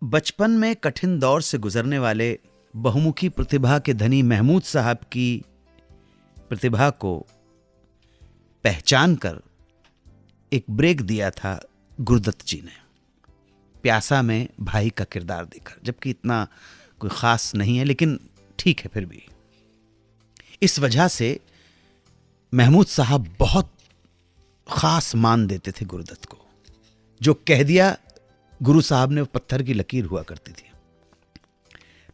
बचपन में कठिन दौर से गुजरने वाले बहुमुखी प्रतिभा के धनी महमूद साहब की प्रतिभा को पहचान कर एक ब्रेक दिया था गुरुदत्त जी ने, प्यासा में भाई का किरदार देकर, जबकि इतना कोई खास नहीं है लेकिन ठीक है फिर भी। इस वजह से महमूद साहब बहुत खास मान देते थे गुरुदत्त को। जो कह दिया गुरु साहब ने, वो पत्थर की लकीर हुआ करती थी।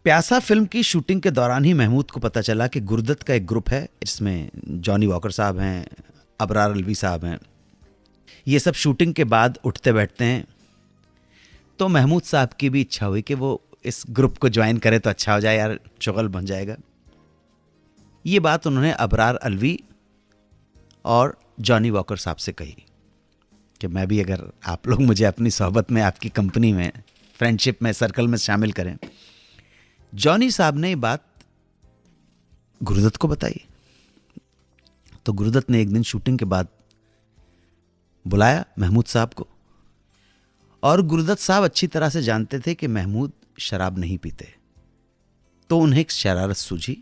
प्यासा फिल्म की शूटिंग के दौरान ही महमूद को पता चला कि गुरुदत्त का एक ग्रुप है, इसमें जॉनी वॉकर साहब हैं, अबरार अलवी साहब हैं। ये सब शूटिंग के बाद उठते बैठते हैं। तो महमूद साहब की भी इच्छा हुई कि वो इस ग्रुप को ज्वाइन करे तो अच्छा हो जाए यार, शुगल बन जाएगा। ये बात उन्होंने अबरार अलवी और जॉनी वॉकर साहब से कही कि मैं भी, अगर आप लोग मुझे अपनी सोहबत में, आपकी कंपनी में, फ्रेंडशिप में, सर्कल में शामिल करें। जॉनी साहब ने ये बात गुरुदत्त को बताई। तो गुरुदत्त ने एक दिन शूटिंग के बाद बुलाया महमूद साहब को, और गुरुदत्त साहब अच्छी तरह से जानते थे कि महमूद शराब नहीं पीते। तो उन्हें एक शरारत सूझी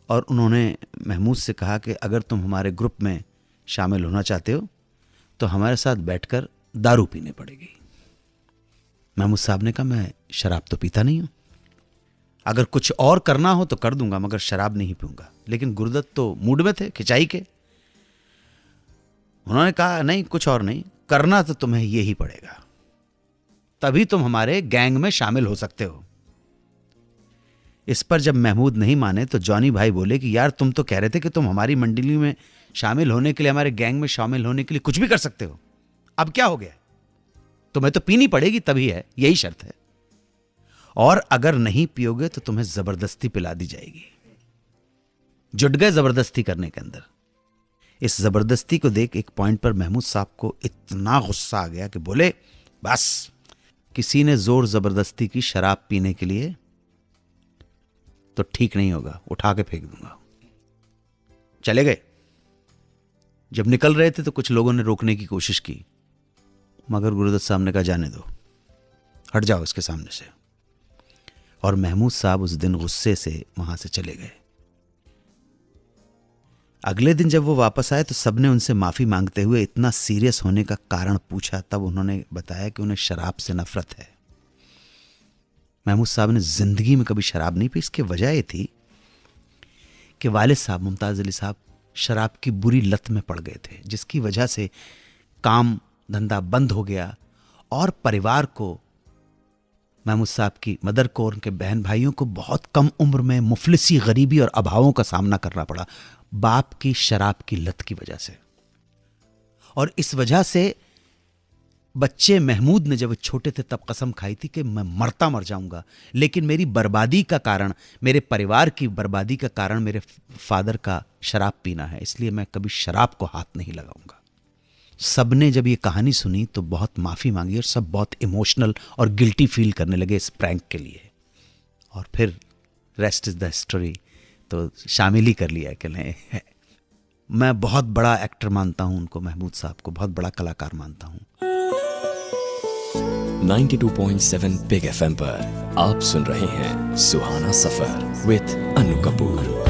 और उन्होंने महमूद से कहा कि अगर तुम हमारे ग्रुप में शामिल होना चाहते हो तो हमारे साथ बैठकर दारू पीने पड़ेगी। महमूद साहब ने कहा, मैं शराब तो पीता नहीं हूं, अगर कुछ और करना हो तो कर दूंगा, मगर शराब नहीं पीऊंगा। लेकिन गुरुदत्त तो मूड में थे, खिंचाई के। उन्होंने कहा, नहीं, कुछ और नहीं, करना तो तुम्हें यही पड़ेगा, तभी तुम हमारे गैंग में शामिल हो सकते हो। इस पर जब महमूद नहीं माने तो जॉनी भाई बोले कि यार, तुम तो कह रहे थे कि तुम हमारी मंडली में शामिल होने के लिए, हमारे गैंग में शामिल होने के लिए कुछ भी कर सकते हो, अब क्या हो गया? तुम्हें तो पीनी पड़ेगी, तभी है, यही शर्त है, और अगर नहीं पियोगे तो तुम्हें जबरदस्ती पिला दी जाएगी। जुट गए जबरदस्ती करने के अंदर। इस जबरदस्ती को देख एक पॉइंट पर महमूद साहब को इतना गुस्सा आ गया कि बोले, बस, किसी ने जोर जबरदस्ती की शराब पीने के लिए तो ठीक नहीं होगा, उठा के फेंक दूंगा। चले गए। जब निकल रहे थे तो कुछ लोगों ने रोकने की कोशिश की, मगर गुरुदत्त साहब ने कहा, जाने दो, हट जाओ इसके सामने से। और महमूद साहब उस दिन गुस्से से वहां से चले गए। अगले दिन जब वो वापस आए तो सबने उनसे माफी मांगते हुए इतना सीरियस होने का कारण पूछा। तब उन्होंने बताया कि उन्हें शराब से नफरत है। महमूद साहब ने जिंदगी में कभी शराब नहीं पी। इसकी वजह यह थी कि वालिद साहब, मुमताज अली साहब, शराब की बुरी लत में पड़ गए थे, जिसकी वजह से काम धंधा बंद हो गया और परिवार को, महमूद साहब की मदर को और उनके बहन भाइयों को बहुत कम उम्र में मुफलिसी, गरीबी और अभावों का सामना करना पड़ा, बाप की शराब की लत की वजह से। और इस वजह से बच्चे महमूद ने जब छोटे थे तब कसम खाई थी कि मैं मरता मर जाऊंगा, लेकिन मेरी बर्बादी का कारण, मेरे परिवार की बर्बादी का कारण मेरे फादर का शराब पीना है, इसलिए मैं कभी शराब को हाथ नहीं लगाऊंगा। सबने जब ये कहानी सुनी तो बहुत माफी मांगी और सब बहुत इमोशनल और गिल्टी फील करने लगे इस प्रैंक के लिए। और फिर रेस्ट इज द हिस्ट्री, तो शामिल ही कर लिया कि नहीं। मैं बहुत बड़ा एक्टर मानता हूं उनको, महमूद साहब को बहुत बड़ा कलाकार मानता हूं। 92.7 बिग FM पर आप सुन रहे हैं सुहाना सफर विद अनु कपूर।